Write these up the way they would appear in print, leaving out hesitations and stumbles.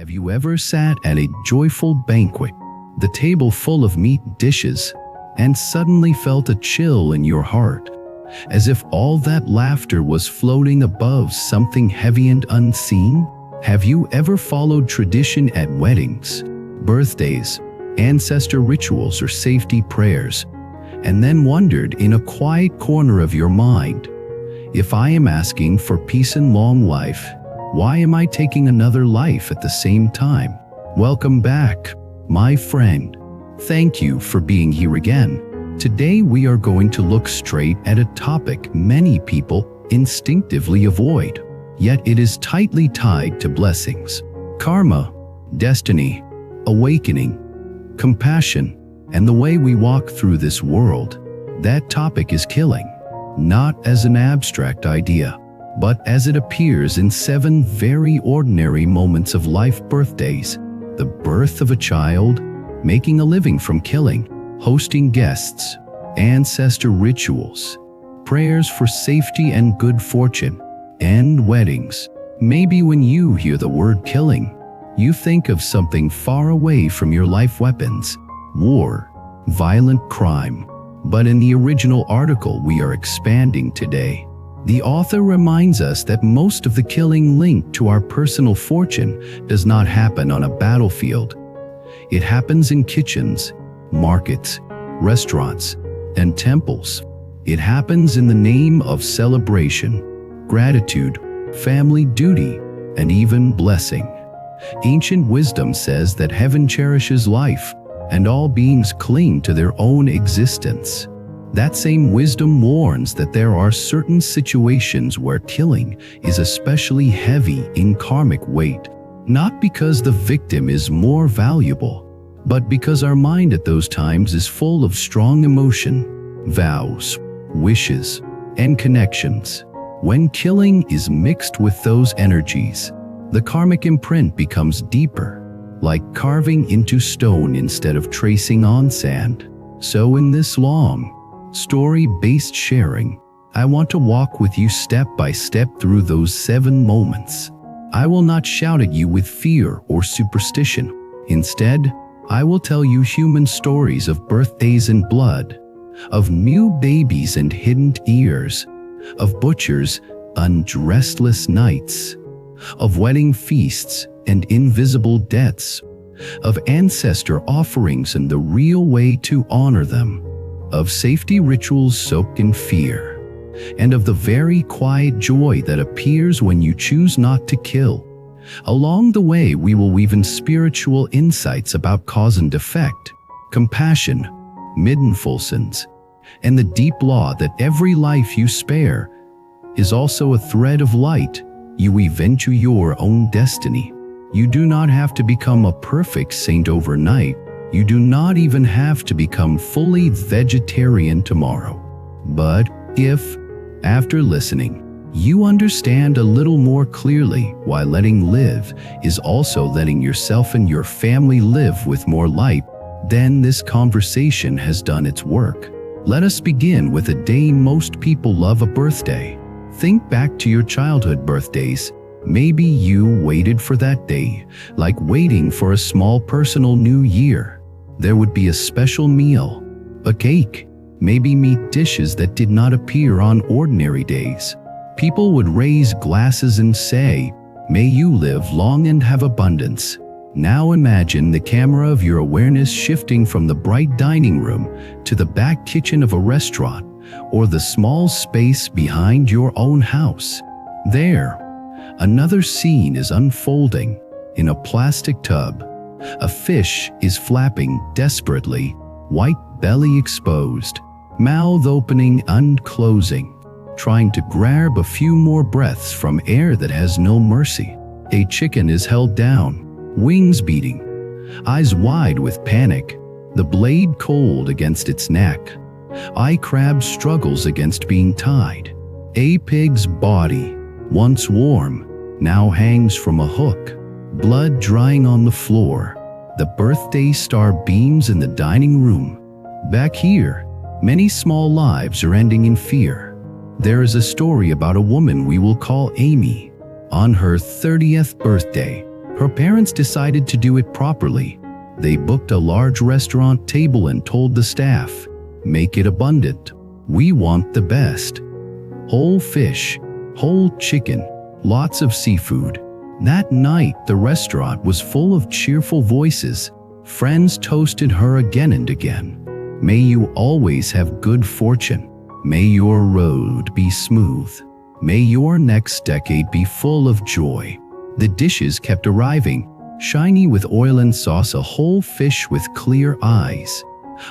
Have you ever sat at a joyful banquet, the table full of meat dishes, and suddenly felt a chill in your heart, as if all that laughter was floating above something heavy and unseen? Have you ever followed tradition at weddings, birthdays, ancestor rituals, or safety prayers, and then wondered in a quiet corner of your mind, if I am asking for peace and long life, why am I taking another life at the same time? Welcome back, my friend. Thank you for being here again. Today we are going to look straight at a topic many people instinctively avoid, yet it is tightly tied to blessings: karma, destiny, awakening, compassion, and the way we walk through this world. That topic is killing, not as an abstract idea, but as it appears in 7 very ordinary moments of life: birthdays, the birth of a child, making a living from killing, hosting guests, ancestor rituals, prayers for safety and good fortune, and weddings. Maybe when you hear the word killing, you think of something far away from your life: weapons, war, violent crime. But in the original article we are expanding today, the author reminds us that most of the killing linked to our personal fortune does not happen on a battlefield. It happens in kitchens, markets, restaurants, and temples. It happens in the name of celebration, gratitude, family duty, and even blessing. Ancient wisdom says that heaven cherishes life, and all beings cling to their own existence. That same wisdom warns that there are certain situations where killing is especially heavy in karmic weight, not because the victim is more valuable, but because our mind at those times is full of strong emotion, vows, wishes, and connections. When killing is mixed with those energies, the karmic imprint becomes deeper, like carving into stone instead of tracing on sand. So in this long, story-based sharing, I want to walk with you step by step through those 7 moments. I will not shout at you with fear or superstition. Instead, I will tell you human stories of birthdays and blood, of new babies and hidden tears, of butchers and restless nights, of wedding feasts and invisible debts, of ancestor offerings and the real way to honor them, of safety rituals soaked in fear, and of the very quiet joy that appears when you choose not to kill. Along the way, we will weave in spiritual insights about cause and effect, compassion, mindful sins, and the deep law that every life you spare is also a thread of light you weave into your own destiny. You do not have to become a perfect saint overnight. You do not even have to become fully vegetarian tomorrow. But if, after listening, you understand a little more clearly why letting live is also letting yourself and your family live with more light, then this conversation has done its work. Let us begin with a day most people love: a birthday. Think back to your childhood birthdays. Maybe you waited for that day, like waiting for a small personal new year. There would be a special meal, a cake, maybe meat dishes that did not appear on ordinary days. People would raise glasses and say, "May you live long and have abundance." Now imagine the camera of your awareness shifting from the bright dining room to the back kitchen of a restaurant, or the small space behind your own house. There, another scene is unfolding. In a plastic tub, a fish is flapping desperately, white belly exposed, mouth opening and closing, trying to grab a few more breaths from air that has no mercy. A chicken is held down, wings beating, eyes wide with panic, the blade cold against its neck. A crab struggles against being tied. A pig's body, once warm, now hangs from a hook, blood drying on the floor. The birthday star beams in the dining room. Back here, many small lives are ending in fear. There is a story about a woman we will call Amy. On her 30th birthday, Her parents decided to do it properly. They booked a large restaurant table and told the staff, "Make it abundant. We want the best. Whole fish, whole chicken, lots of seafood." That night, the restaurant was full of cheerful voices. Friends toasted her again and again. "May you always have good fortune. May your road be smooth. May your next decade be full of joy." The dishes kept arriving, shiny with oil and sauce, a whole fish with clear eyes,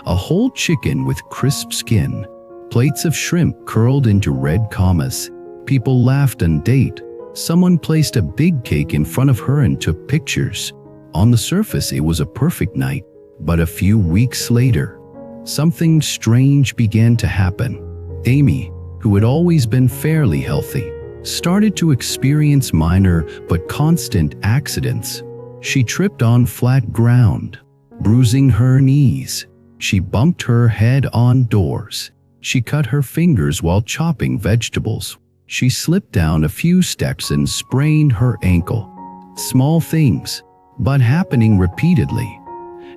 a whole chicken with crisp skin, plates of shrimp curled into red commas. People laughed and ate. Someone placed a big cake in front of her and took pictures. On the surface, it was a perfect night, but a few weeks later, something strange began to happen. Amy, who had always been fairly healthy, started to experience minor but constant accidents. She tripped on flat ground, bruising her knees. She bumped her head on doors. She cut her fingers while chopping vegetables. She slipped down a few steps and sprained her ankle. Small things, but happening repeatedly.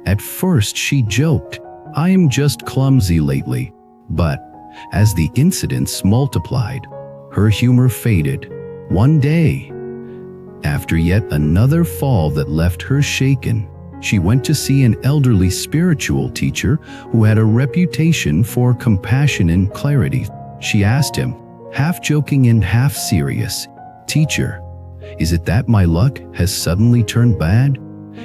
At first she joked, "I am just clumsy lately." But as the incidents multiplied, her humor faded. One day, after yet another fall that left her shaken, she went to see an elderly spiritual teacher who had a reputation for compassion and clarity. She asked him, half joking and half serious, "Teacher, is it that my luck has suddenly turned bad?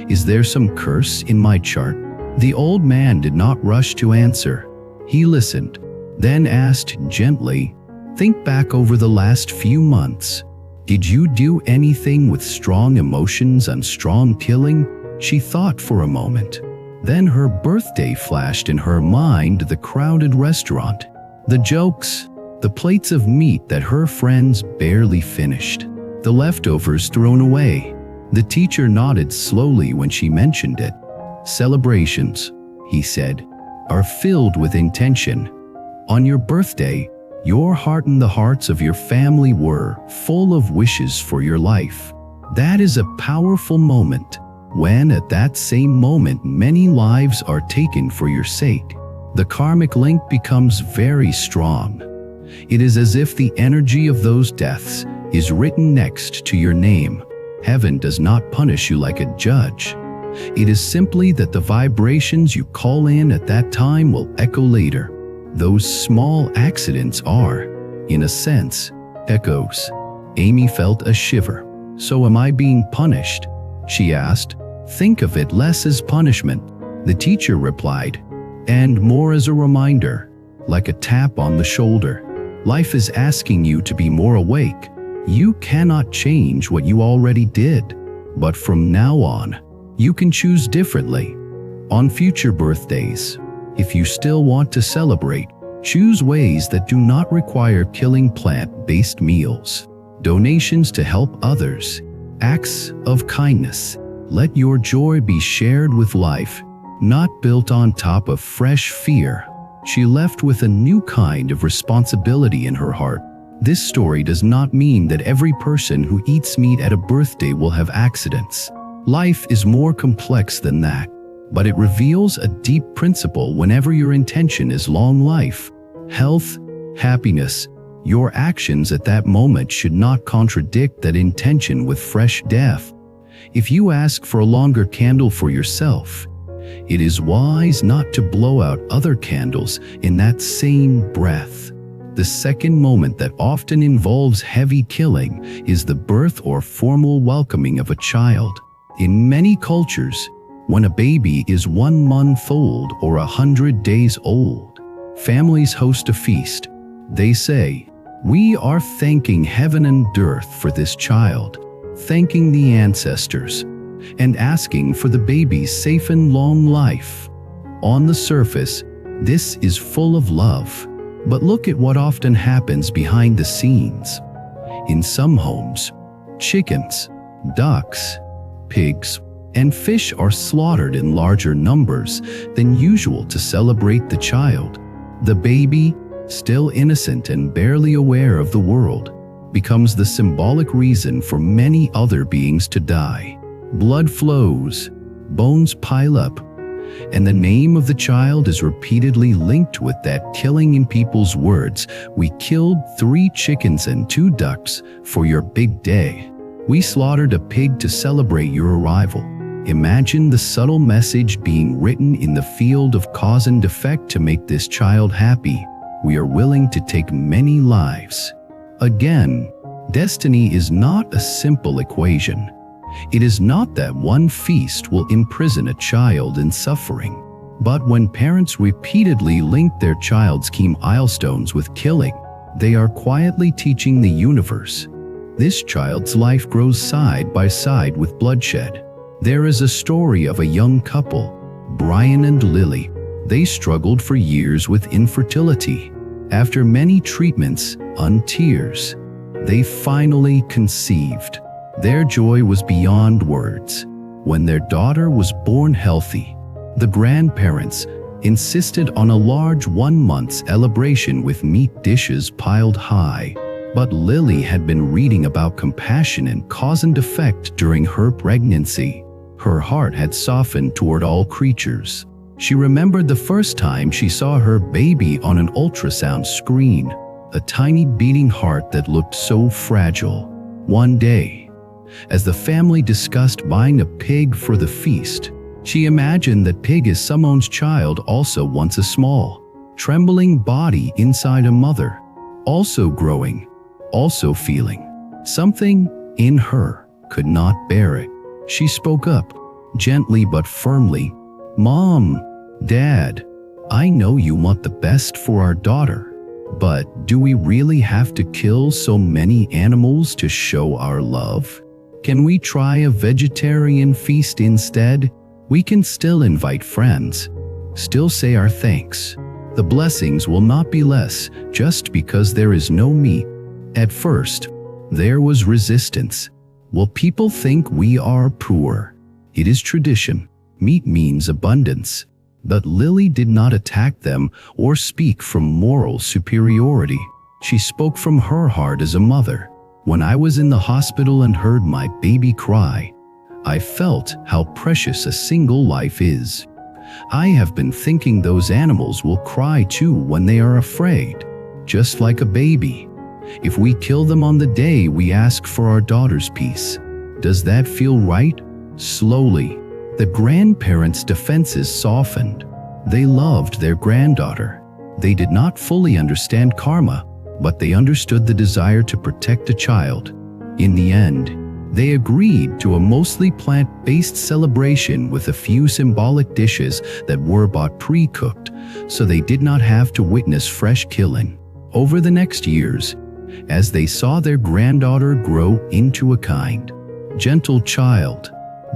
Is there some curse in my chart?" The old man did not rush to answer. He listened, then asked gently, "Think back over the last few months. Did you do anything with strong emotions and strong killing?" She thought for a moment. Then her birthday flashed in her mind, the crowded restaurant, the jokes, the plates of meat that her friends barely finished, the leftovers thrown away. The teacher nodded slowly when she mentioned it. "Celebrations," he said, "are filled with intention. On your birthday, your heart and the hearts of your family were full of wishes for your life. That is a powerful moment, when at that same moment many lives are taken for your sake. The karmic link becomes very strong. It is as if the energy of those deaths is written next to your name. Heaven does not punish you like a judge. It is simply that the vibrations you call in at that time will echo later. Those small accidents are, in a sense, echoes." Amy felt a shiver. "So am I being punished?" she asked. "Think of it less as punishment," the teacher replied, "and more as a reminder, like a tap on the shoulder. Life is asking you to be more awake. You cannot change what you already did, but from now on, you can choose differently. On future birthdays, if you still want to celebrate, choose ways that do not require killing plant-based meals. Donations to help others, acts of kindness. Let your joy be shared with life, not built on top of fresh fear." She left with a new kind of responsibility in her heart. This story does not mean that every person who eats meat at a birthday will have accidents. Life is more complex than that, but it reveals a deep principle. Whenever your intention is long life, health, happiness, your actions at that moment should not contradict that intention with fresh death. If you ask for a longer candle for yourself, it is wise not to blow out other candles in that same breath. The second moment that often involves heavy killing is the birth or formal welcoming of a child. In many cultures, when a baby is 1 month old or 100 days old, families host a feast. They say, "We are thanking heaven and earth for this child, thanking the ancestors, and asking for the baby's safe and long life." On the surface, this is full of love, but look at what often happens behind the scenes. In some homes, chickens, ducks, pigs, and fish are slaughtered in larger numbers than usual to celebrate the child. The baby, still innocent and barely aware of the world, becomes the symbolic reason for many other beings to die. Blood flows, bones pile up, and the name of the child is repeatedly linked with that killing. In people's words, we killed 3 chickens and 2 ducks for your big day. We slaughtered a pig to celebrate your arrival. Imagine the subtle message being written in the field of cause and effect to make this child happy. We are willing to take many lives. Again, destiny is not a simple equation. It is not that one feast will imprison a child in suffering. But when parents repeatedly link their child's key milestones with killing, they are quietly teaching the universe. This child's life grows side by side with bloodshed. There is a story of a young couple, Brian and Lily. They struggled for years with infertility. After many treatments and tears, they finally conceived. Their joy was beyond words. When their daughter was born healthy, the grandparents insisted on a large 1-month celebration with meat dishes piled high. But Lily had been reading about compassion and cause and effect during her pregnancy. Her heart had softened toward all creatures. She remembered the first time she saw her baby on an ultrasound screen, a tiny beating heart that looked so fragile. One day, as the family discussed buying a pig for the feast, she imagined that pig is someone's child, also once a small, trembling body inside a mother, also growing, also feeling. Something in her could not bear it. She spoke up, gently but firmly. "Mom, Dad, I know you want the best for our daughter, but do we really have to kill so many animals to show our love? Can we try a vegetarian feast instead? We can still invite friends, still say our thanks. The blessings will not be less just because there is no meat." At first, there was resistance. Will people think we are poor? It is tradition. Meat means abundance. But Lily did not attack them or speak from moral superiority. She spoke from her heart as a mother. "When I was in the hospital and heard my baby cry, I felt how precious a single life is. I have been thinking those animals will cry too when they are afraid, just like a baby. If we kill them on the day we ask for our daughter's peace, does that feel right?" Slowly, the grandparents' defenses softened. They loved their granddaughter. They did not fully understand karma, but they understood the desire to protect a child. In the end, they agreed to a mostly plant-based celebration with a few symbolic dishes that were bought pre-cooked, so they did not have to witness fresh killing. Over the next years, as they saw their granddaughter grow into a kind, gentle child,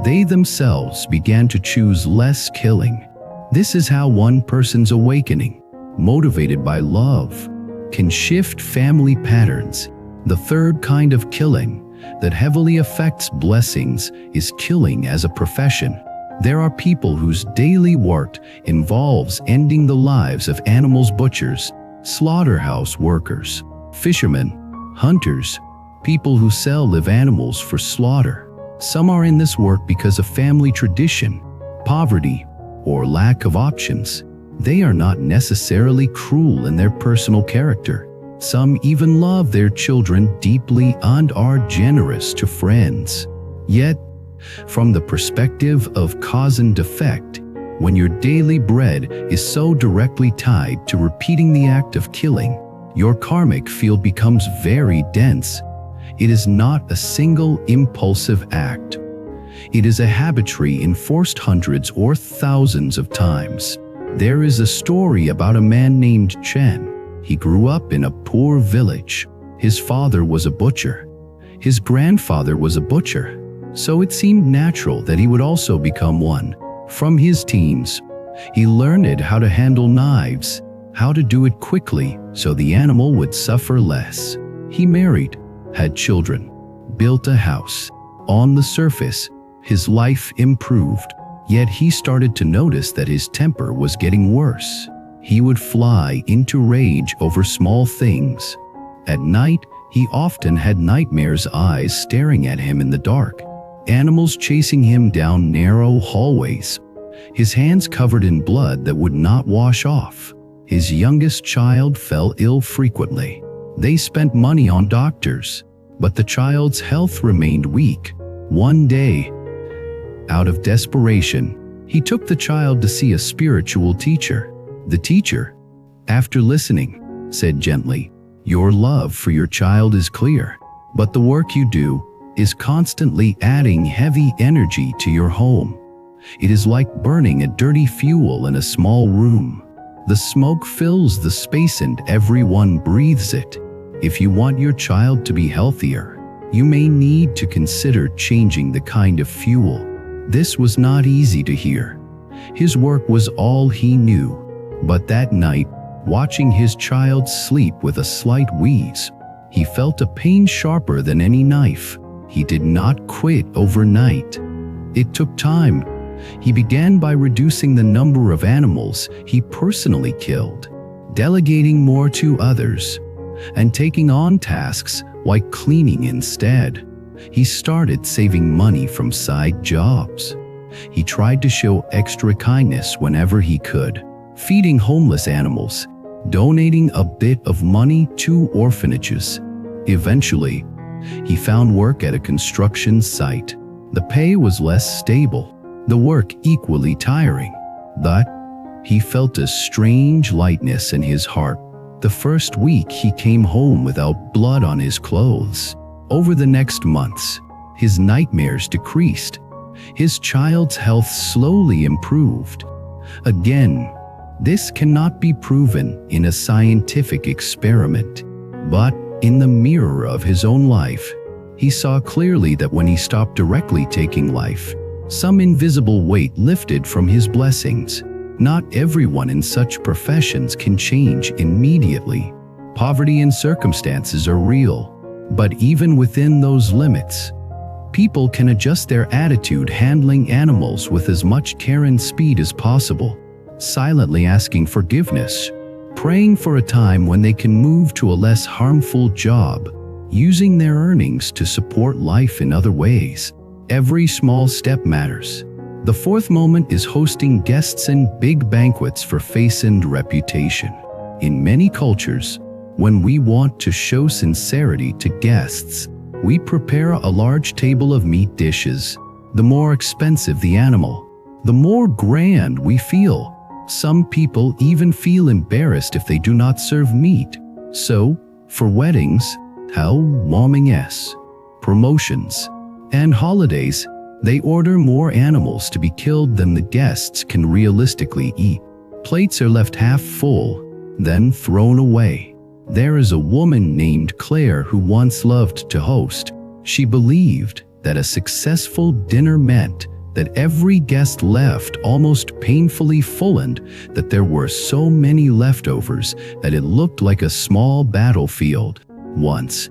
they themselves began to choose less killing. This is how one person's awakening, motivated by love, can shift family patterns. The third kind of killing that heavily affects blessings is killing as a profession. There are people whose daily work involves ending the lives of animals: butchers, slaughterhouse workers, fishermen, hunters, people who sell live animals for slaughter. Some are in this work because of family tradition, poverty, or lack of options. They are not necessarily cruel in their personal character. Some even love their children deeply and are generous to friends. Yet, from the perspective of cause and effect, when your daily bread is so directly tied to repeating the act of killing, your karmic field becomes very dense. It is not a single impulsive act. It is a habitually enforced hundreds or thousands of times. There is a story about a man named Chen. He grew up in a poor village. His father was a butcher. His grandfather was a butcher. So it seemed natural that he would also become one. From his teens, he learned how to handle knives, how to do it quickly so the animal would suffer less. He married, had children, built a house. On the surface, his life improved. Yet he started to notice that his temper was getting worse. He would fly into rage over small things. At night, he often had nightmares, eyes staring at him in the dark. animals chasing him down narrow hallways, his hands covered in blood that would not wash off. His youngest child fell ill frequently. They spent money on doctors, but the child's health remained weak. One day, out of desperation, he took the child to see a spiritual teacher. The teacher, after listening, said gently, "Your love for your child is clear, but the work you do is constantly adding heavy energy to your home. It is like burning a dirty fuel in a small room. The smoke fills the space and everyone breathes it. If you want your child to be healthier, you may need to consider changing the kind of fuel." This was not easy to hear. His work was all he knew. But that night, watching his child sleep with a slight wheeze, he felt a pain sharper than any knife. He did not quit overnight. It took time. He began by reducing the number of animals he personally killed, delegating more to others, and taking on tasks like cleaning instead. He started saving money from side jobs. He tried to show extra kindness whenever he could, feeding homeless animals, donating a bit of money to orphanages. Eventually, he found work at a construction site. The pay was less stable, the work equally tiring, but he felt a strange lightness in his heart. The first week he came home without blood on his clothes. Over the next months, his nightmares decreased. His child's health slowly improved. Again, this cannot be proven in a scientific experiment, but in the mirror of his own life, he saw clearly that when he stopped directly taking life, some invisible weight lifted from his blessings. Not everyone in such professions can change immediately. Poverty and circumstances are real, but even within those limits, people can adjust their attitude, handling animals with as much care and speed as possible, silently asking forgiveness, praying for a time when they can move to a less harmful job, using their earnings to support life in other ways. Every small step matters. The fourth moment is hosting guests and big banquets for face and reputation. In many cultures, when we want to show sincerity to guests, we prepare a large table of meat dishes. The more expensive the animal, the more grand we feel. Some people even feel embarrassed if they do not serve meat. So, for weddings, housewarmings, promotions, and holidays, they order more animals to be killed than the guests can realistically eat. Plates are left half full, then thrown away. There is a woman named Claire who once loved to host. She believed that a successful dinner meant that every guest left almost painfully full and that there were so many leftovers that it looked like a small battlefield. Once,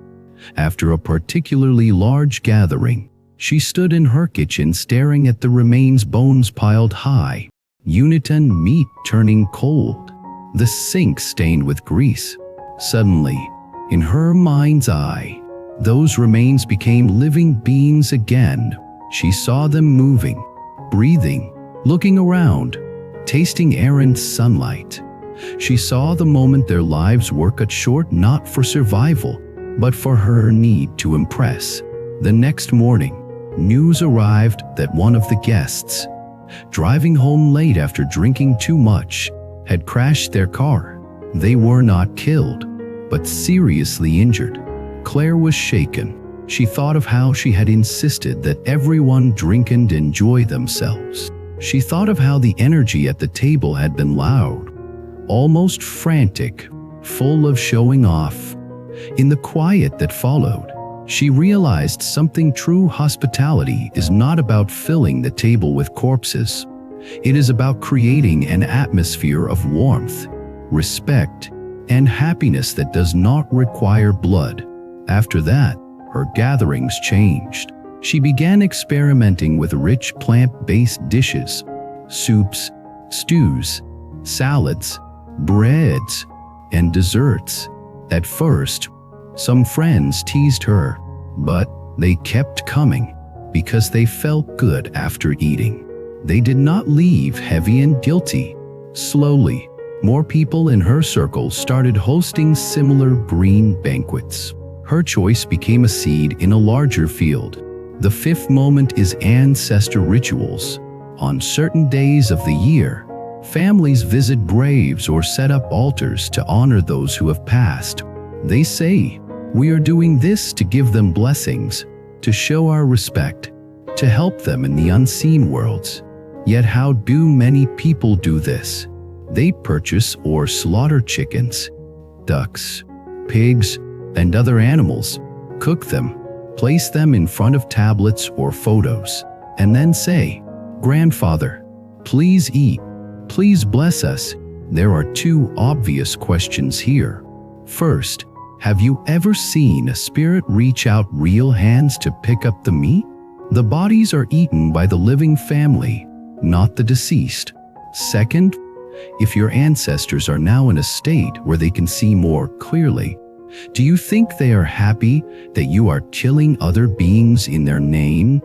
after a particularly large gathering, she stood in her kitchen staring at the remains, bones piled high, uniton meat turning cold, the sink stained with grease. Suddenly, in her mind's eye, those remains became living beings again. She saw them moving, breathing, looking around, tasting air and sunlight. She saw the moment their lives were cut short not for survival, but for her need to impress. The next morning, news arrived that one of the guests, driving home late after drinking too much, had crashed their car. They were not killed, but seriously injured. Claire was shaken. She thought of how she had insisted that everyone drink and enjoy themselves. She thought of how the energy at the table had been loud, almost frantic, full of showing off. In the quiet that followed, she realized something. True hospitality is not about filling the table with corpses. It is about creating an atmosphere of warmth, respect, and happiness that does not require blood. After that, her gatherings changed. She began experimenting with rich plant-based dishes, soups, stews, salads, breads, and desserts. At first, some friends teased her, but they kept coming. because they felt good after eating. They did not leave heavy and guilty. Slowly, more people in her circle started hosting similar green banquets. Her choice became a seed in a larger field. The fifth moment is ancestor rituals. On certain days of the year, families visit graves or set up altars to honor those who have passed. They say, "We are doing this to give them blessings, to show our respect, to help them in the unseen worlds." Yet how do many people do this? They purchase or slaughter chickens, ducks, pigs, and other animals, cook them, place them in front of tablets or photos, and then say, "Grandfather, please eat, please bless us." There are two obvious questions here. First, have you ever seen a spirit reach out real hands to pick up the meat? The bodies are eaten by the living family, not the deceased. Second, if your ancestors are now in a state where they can see more clearly, do you think they are happy that you are killing other beings in their name?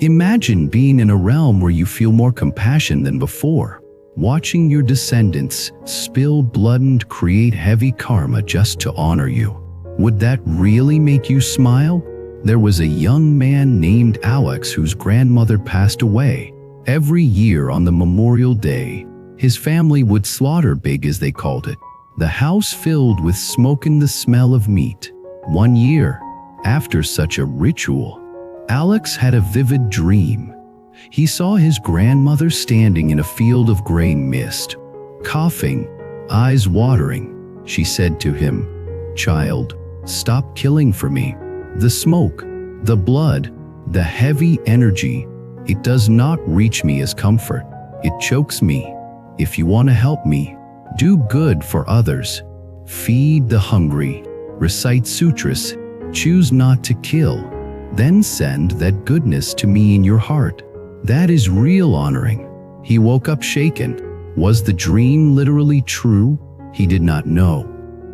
Imagine being in a realm where you feel more compassion than before, watching your descendants spill blood and create heavy karma just to honor you. Would that really make you smile? There was a young man named Alex whose grandmother passed away. Every year on the Memorial Day, his family would slaughter big, as they called it. The house filled with smoke and the smell of meat. One year, after such a ritual, Alex had a vivid dream. He saw his grandmother standing in a field of gray mist, coughing, eyes watering. She said to him, "Child, stop killing for me. The smoke, the blood, the heavy energy, it does not reach me as comfort. It chokes me. If you want to help me, do good for others. Feed the hungry. Recite sutras. Choose not to kill. Then send that goodness to me in your heart." That is real honoring. He woke up shaken. Was the dream literally true? He did not know,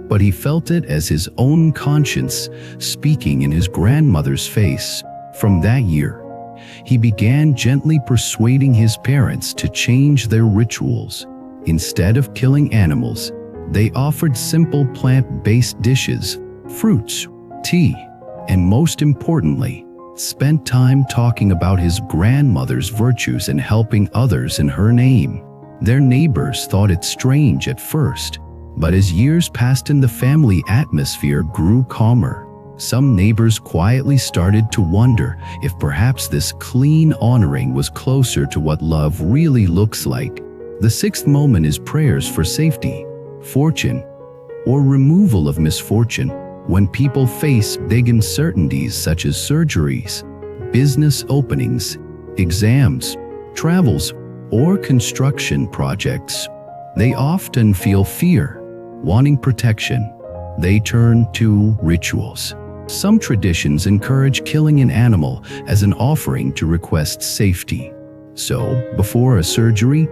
but he felt it as his own conscience speaking in his grandmother's face. From that year, he began gently persuading his parents to change their rituals. Instead of killing animals, they offered simple plant-based dishes, fruits, tea, and most importantly, spent time talking about his grandmother's virtues and helping others in her name. Their neighbors thought it strange at first, but as years passed and the family atmosphere grew calmer, some neighbors quietly started to wonder if perhaps this clean honoring was closer to what love really looks like. The sixth moment is prayers for safety, fortune, or removal of misfortune. When people face big uncertainties such as surgeries, business openings, exams, travels, or construction projects, they often feel fear, wanting protection. They turn to rituals. Some traditions encourage killing an animal as an offering to request safety. So, before a surgery,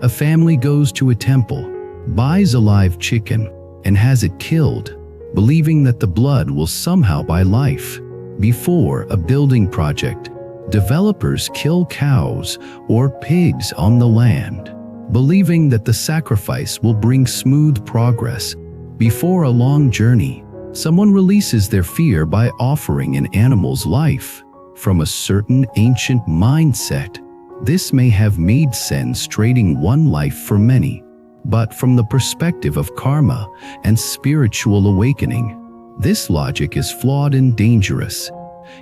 a family goes to a temple, buys a live chicken, and has it killed, believing that the blood will somehow buy life. Before a building project, developers kill cows or pigs on the land, believing that the sacrifice will bring smooth progress. Before a long journey, someone releases their fear by offering an animal's life. From a certain ancient mindset, this may have made sense, trading one life for many. But from the perspective of karma and spiritual awakening, this logic is flawed and dangerous.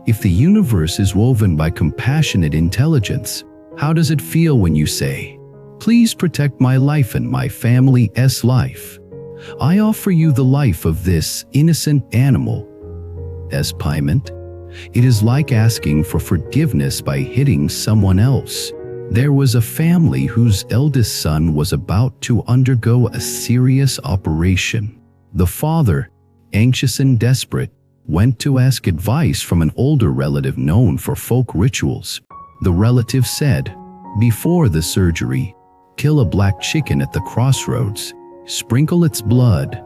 If the universe is woven by compassionate intelligence, how does it feel when you say, "Please protect my life and my family's life. I offer you the life of this innocent animal"? As payment, it is like asking for forgiveness by hitting someone else. There was a family whose eldest son was about to undergo a serious operation. The father, anxious and desperate, went to ask advice from an older relative known for folk rituals. The relative said, "Before the surgery, kill a black chicken at the crossroads, sprinkle its blood,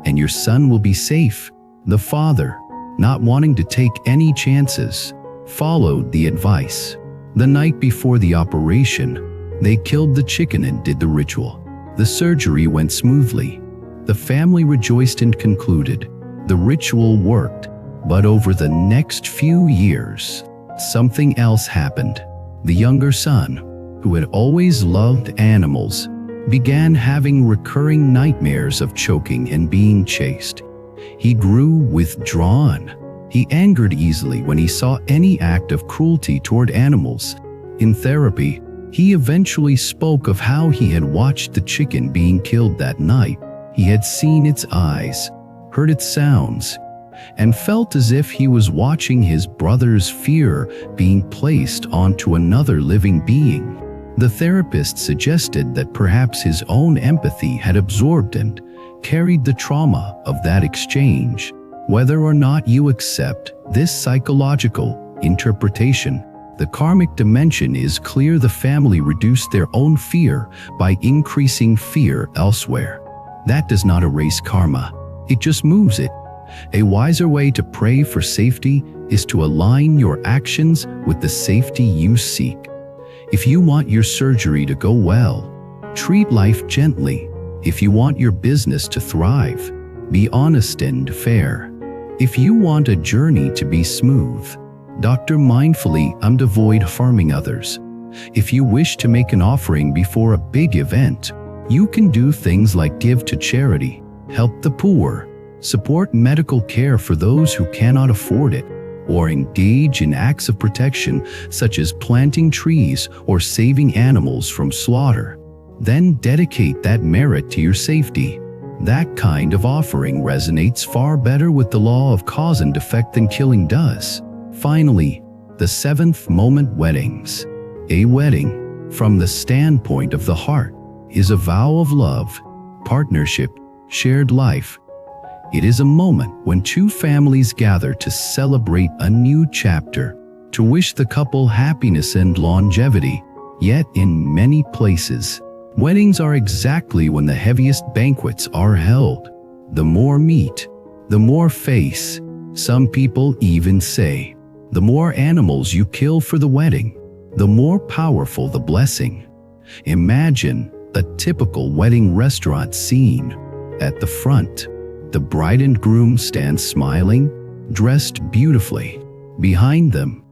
and your son will be safe." The father, not wanting to take any chances, followed the advice. The night before the operation, they killed the chicken and did the ritual. The surgery went smoothly. The family rejoiced and concluded the ritual worked. But over the next few years, something else happened. The younger son, who had always loved animals, began having recurring nightmares of choking and being chased. He grew withdrawn. He angered easily when he saw any act of cruelty toward animals. In therapy, he eventually spoke of how he had watched the chicken being killed that night. He had seen its eyes, heard its sounds, and felt as if he was watching his brother's fear being placed onto another living being. The therapist suggested that perhaps his own empathy had absorbed and carried the trauma of that exchange. Whether or not you accept this psychological interpretation, the karmic dimension is clear. The family reduced their own fear by increasing fear elsewhere. That does not erase karma, it just moves it. A wiser way to pray for safety is to align your actions with the safety you seek. If you want your surgery to go well, treat life gently. If you want your business to thrive, be honest and fair. If you want a journey to be smooth, doctor mindfully and avoid harming others. If you wish to make an offering before a big event, you can do things like give to charity, help the poor, support medical care for those who cannot afford it, or engage in acts of protection such as planting trees or saving animals from slaughter. Then dedicate that merit to your safety. That kind of offering resonates far better with the law of cause and effect than killing does. Finally, the seventh moment: weddings. A wedding, from the standpoint of the heart, is a vow of love, partnership, shared life. It is a moment when two families gather to celebrate a new chapter, to wish the couple happiness and longevity. Yet in many places, weddings are exactly when the heaviest banquets are held. The more meat, the more face. Some people even say, the more animals you kill for the wedding, the more powerful the blessing. Imagine a typical wedding restaurant scene. At the front, the bride and groom stand smiling, dressed beautifully. Behind them,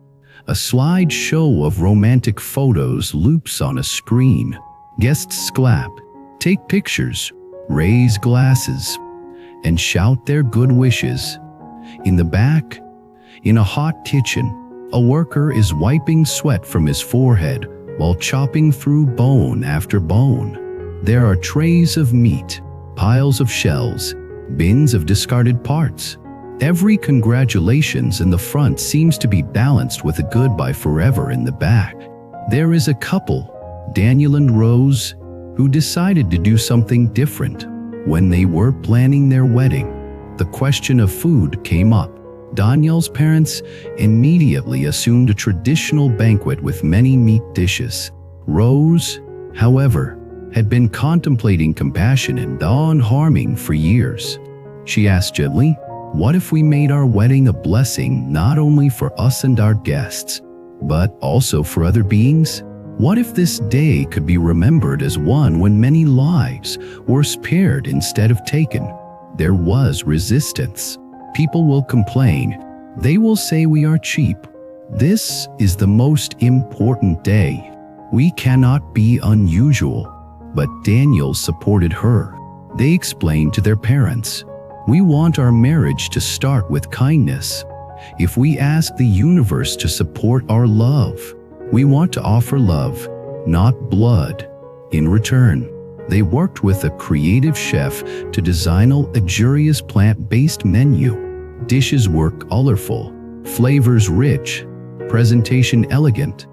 a slideshow of romantic photos loops on a screen. Guests clap, take pictures, raise glasses, and shout their good wishes. In the back, in a hot kitchen, a worker is wiping sweat from his forehead while chopping through bone after bone. There are trays of meat, piles of shells, bins of discarded parts. Every congratulations in the front seems to be balanced with a goodbye forever in the back. There is a couple, Daniel and Rose, who decided to do something different. When they were planning their wedding, the question of food came up. Daniel's parents immediately assumed a traditional banquet with many meat dishes. Rose, however, had been contemplating compassion and non-harming for years. She asked gently, "What if we made our wedding a blessing not only for us and our guests, but also for other beings? What if this day could be remembered as one when many lives were spared instead of taken?" There was resistance. People will complain. They will say we are cheap. This is the most important day. We cannot be unusual. But Daniel supported her. They explained to their parents, "We want our marriage to start with kindness. If we ask the universe to support our love, we want to offer love, not blood." In return, they worked with a creative chef to design a luxurious plant-based menu. Dishes were colorful, flavors rich, presentation elegant.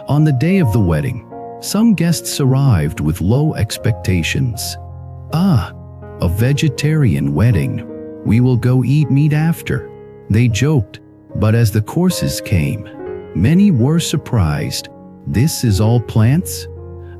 On the day of the wedding, some guests arrived with low expectations. A vegetarian wedding. We will go eat meat after, they joked. But as the courses came, many were surprised. This is all plants?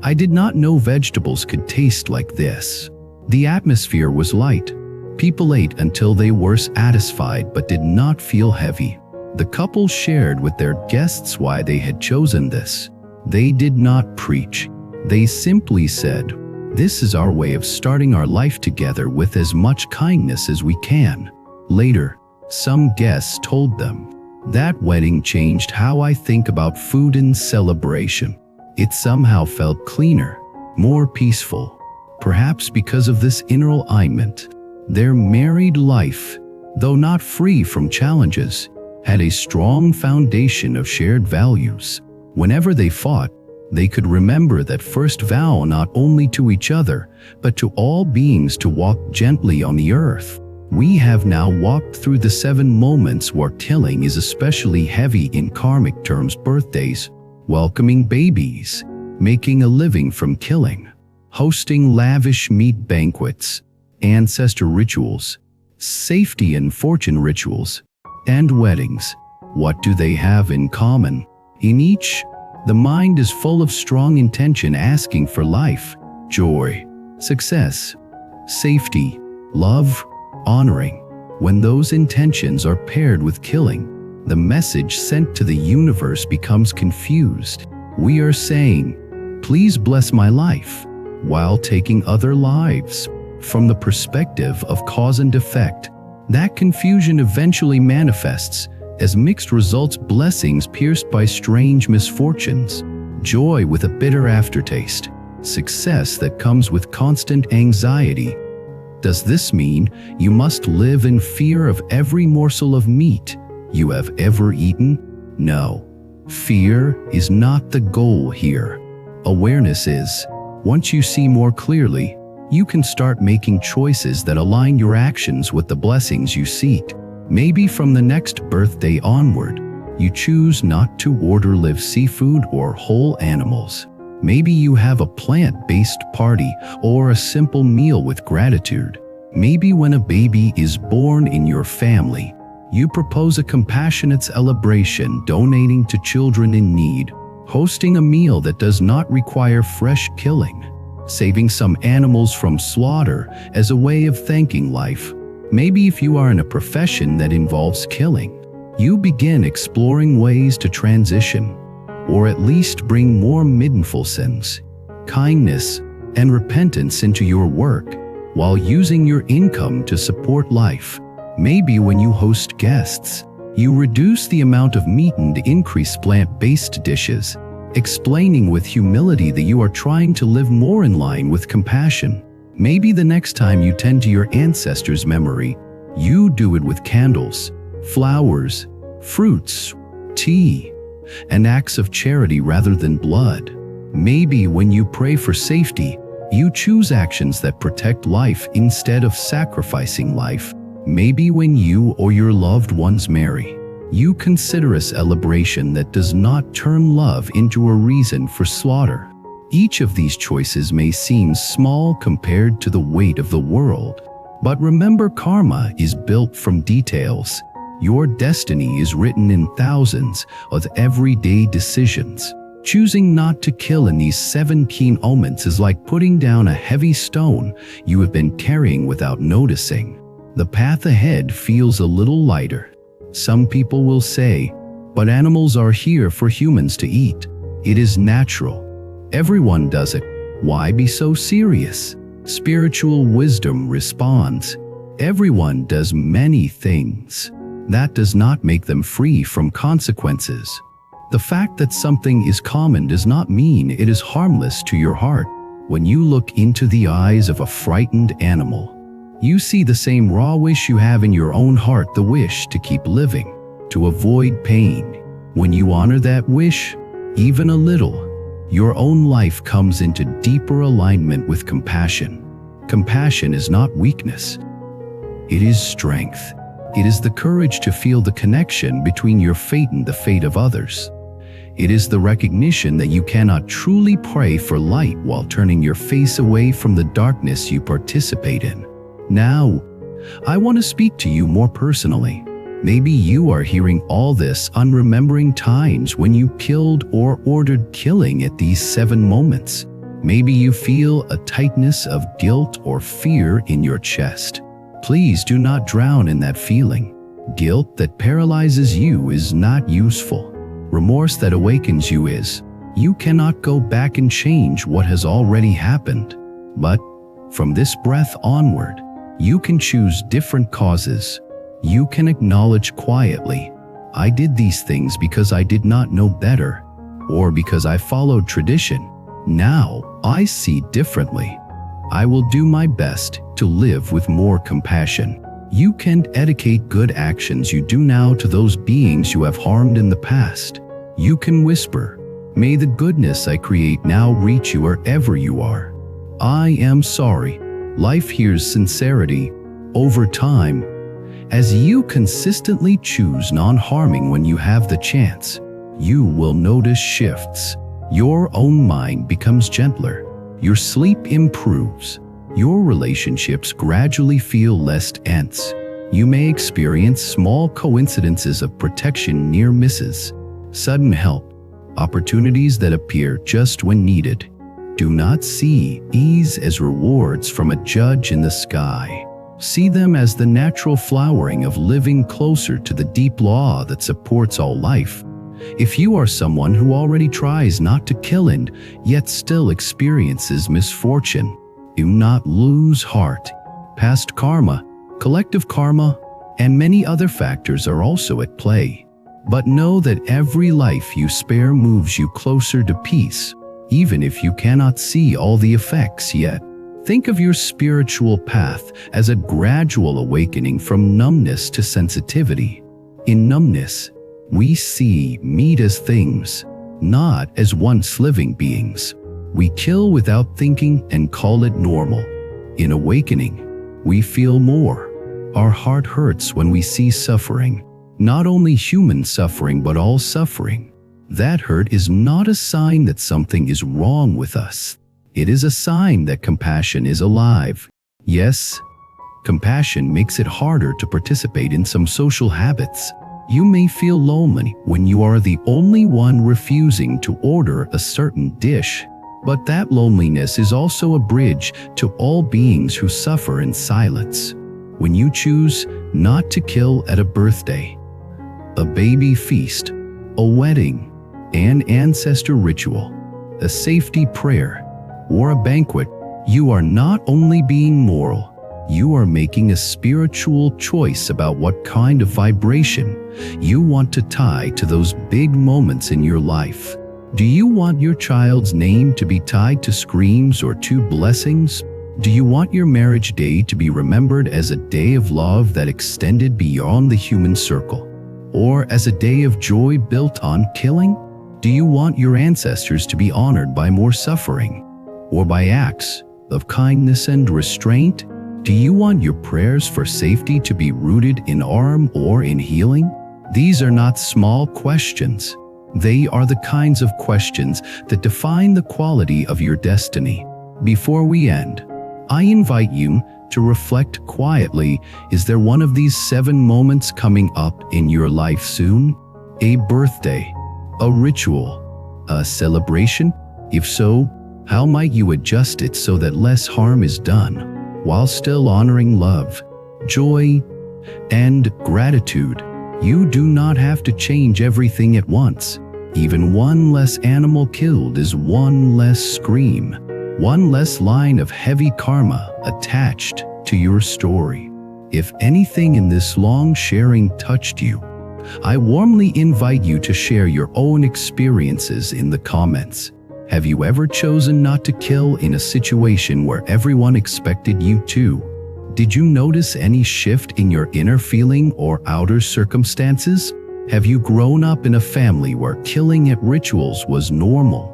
I did not know vegetables could taste like this. The atmosphere was light. People ate until they were satisfied but did not feel heavy. The couple shared with their guests why they had chosen this. They did not preach. They simply said, "This is our way of starting our life together with as much kindness as we can." Later, some guests told them, "That wedding changed how I think about food and celebration. It somehow felt cleaner, more peaceful." Perhaps because of this inner alignment, their married life, though not free from challenges, had a strong foundation of shared values. Whenever they fought, they could remember that first vow not only to each other, but to all beings to walk gently on the earth. We have now walked through the 7 moments where killing is especially heavy in karmic terms: birthdays, welcoming babies, making a living from killing, hosting lavish meat banquets, ancestor rituals, safety and fortune rituals, and weddings. What do they have in common? In each, the mind is full of strong intention asking for life, joy, success, safety, love, honoring. When those intentions are paired with killing, the message sent to the universe becomes confused. We are saying, "Please bless my life," while taking other lives. From the perspective of cause and effect, that confusion eventually manifests as mixed results: blessings pierced by strange misfortunes, joy with a bitter aftertaste, success that comes with constant anxiety. Does this mean you must live in fear of every morsel of meat you have ever eaten? No. Fear is not the goal here. Awareness is. Once you see more clearly, you can start making choices that align your actions with the blessings you seek. Maybe from the next birthday onward, you choose not to order live seafood or whole animals. Maybe you have a plant-based party or a simple meal with gratitude. Maybe when a baby is born in your family, you propose a compassionate celebration, donating to children in need, hosting a meal that does not require fresh killing, saving some animals from slaughter as a way of thanking life. Maybe if you are in a profession that involves killing, you begin exploring ways to transition, or at least bring more meaningful sense, kindness, and repentance into your work, while using your income to support life. Maybe when you host guests, you reduce the amount of meat and increase plant-based dishes, explaining with humility that you are trying to live more in line with compassion. Maybe the next time you tend to your ancestors' memory, you do it with candles, flowers, fruits, tea, and acts of charity rather than blood. Maybe when you pray for safety, you choose actions that protect life instead of sacrificing life. Maybe when you or your loved ones marry, you consider a celebration that does not turn love into a reason for slaughter. Each of these choices may seem small compared to the weight of the world, but remember, karma is built from details. Your destiny is written in thousands of everyday decisions. Choosing not to kill in these 7 keen moments is like putting down a heavy stone you have been carrying without noticing. The path ahead feels a little lighter. Some people will say, "But animals are here for humans to eat. It is natural. Everyone does it. Why be so serious?" Spiritual wisdom responds, "Everyone does many things. That does not make them free from consequences." The fact that something is common does not mean it is harmless to your heart. When you look into the eyes of a frightened animal, you see the same raw wish you have in your own heart: the wish to keep living, to avoid pain. When you honor that wish, even a little, your own life comes into deeper alignment with compassion. Compassion is not weakness. It is strength. It is the courage to feel the connection between your fate and the fate of others. It is the recognition that you cannot truly pray for light while turning your face away from the darkness you participate in. Now, I want to speak to you more personally. Maybe you are hearing all this remembering times when you killed or ordered killing at these 7 moments. Maybe you feel a tightness of guilt or fear in your chest. Please do not drown in that feeling. Guilt that paralyzes you is not useful. Remorse that awakens you is. You cannot go back and change what has already happened. But from this breath onward, you can choose different causes. You can acknowledge quietly, I did these things because I did not know better, or because I followed tradition. Now I see differently. I will do my best to live with more compassion. You can dedicate good actions you do now to those beings you have harmed in the past. You can whisper, may the goodness I create now reach you wherever you are. I am sorry. Life hears sincerity. Over time, as you consistently choose non-harming when you have the chance, you will notice shifts. Your own mind becomes gentler. Your sleep improves. Your relationships gradually feel less tense. You may experience small coincidences of protection, near misses, sudden help, opportunities that appear just when needed. Do not see these as rewards from a judge in the sky. See them as the natural flowering of living closer to the deep law that supports all life. If you are someone who already tries not to kill and yet still experiences misfortune, do not lose heart. Past karma, collective karma, and many other factors are also at play. But know that every life you spare moves you closer to peace, even if you cannot see all the effects yet. Think of your spiritual path as a gradual awakening from numbness to sensitivity. In numbness, we see meat as things, not as once living beings. We kill without thinking and call it normal. In awakening, we feel more. Our heart hurts when we see suffering, not only human suffering but all suffering. That hurt is not a sign that something is wrong with us. It is a sign that compassion is alive. Yes, compassion makes it harder to participate in some social habits. You may feel lonely when you are the only one refusing to order a certain dish, but that loneliness is also a bridge to all beings who suffer in silence. When you choose not to kill at a birthday, a baby feast, a wedding, an ancestor ritual, a safety prayer, or a banquet, you are not only being moral, you are making a spiritual choice about what kind of vibration you want to tie to those big moments in your life. Do you want your child's name to be tied to screams or to blessings? Do you want your marriage day to be remembered as a day of love that extended beyond the human circle, or as a day of joy built on killing? Do you want your ancestors to be honored by more suffering, or by acts of kindness and restraint? Do you want your prayers for safety to be rooted in harm or in healing? These are not small questions. They are the kinds of questions that define the quality of your destiny. Before we end, I invite you to reflect quietly. Is there one of these 7 moments coming up in your life soon? A birthday, a ritual, a celebration? If so, how might you adjust it so that less harm is done, while still honoring love, joy, and gratitude? You do not have to change everything at once. Even one less animal killed is one less scream, one less line of heavy karma attached to your story. If anything in this long sharing touched you, I warmly invite you to share your own experiences in the comments. Have you ever chosen not to kill in a situation where everyone expected you to? Did you notice any shift in your inner feeling or outer circumstances? Have you grown up in a family where killing at rituals was normal?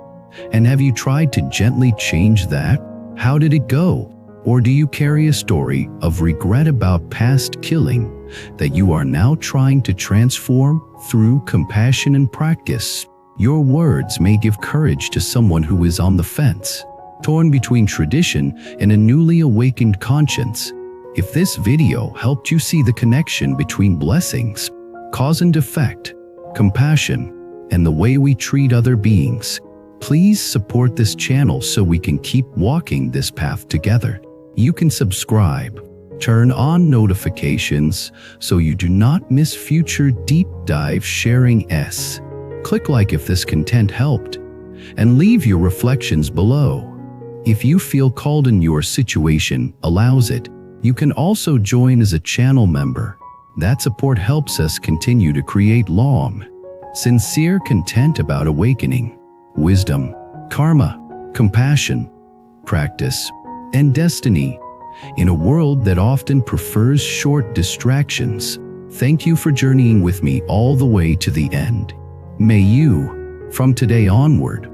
And have you tried to gently change that? How did it go? Or do you carry a story of regret about past killing that you are now trying to transform through compassion and practice? Your words may give courage to someone who is on the fence, torn between tradition and a newly awakened conscience. If this video helped you see the connection between blessings, cause and effect, compassion, and the way we treat other beings, please support this channel so we can keep walking this path together. You can subscribe, Turn on notifications so you do not miss future deep dive sharings. Click like if this content helped, and leave your reflections below. If you feel called and your situation allows it, you can also join as a channel member. That support helps us continue to create long, sincere content about awakening, wisdom, karma, compassion, practice, and destiny in a world that often prefers short distractions. Thank you for journeying with me all the way to the end. May you, from today onward,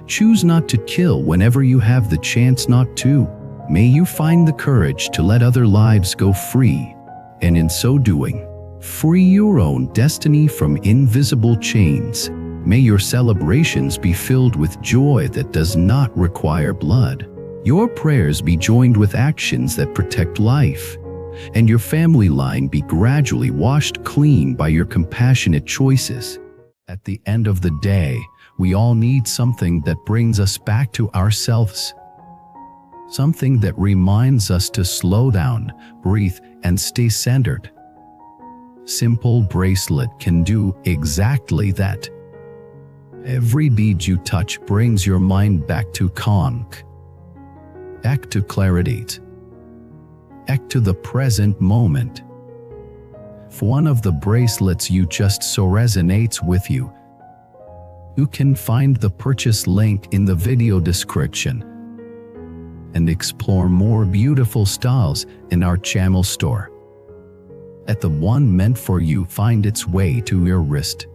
choose not to kill whenever you have the chance not to. May you find the courage to let other lives go free, and in so doing, free your own destiny from invisible chains. May your celebrations be filled with joy that does not require blood. Your prayers be joined with actions that protect life, and your family line be gradually washed clean by your compassionate choices. At the end of the day, we all need something that brings us back to ourselves. Something that reminds us to slow down, breathe, and stay centered. Simple bracelet can do exactly that. Every bead you touch brings your mind back to calm, back to clarity, back to the present moment. If one of the bracelets you just saw resonates with you, you can find the purchase link in the video description and explore more beautiful styles in our channel store. Let the one meant for you find its way to your wrist.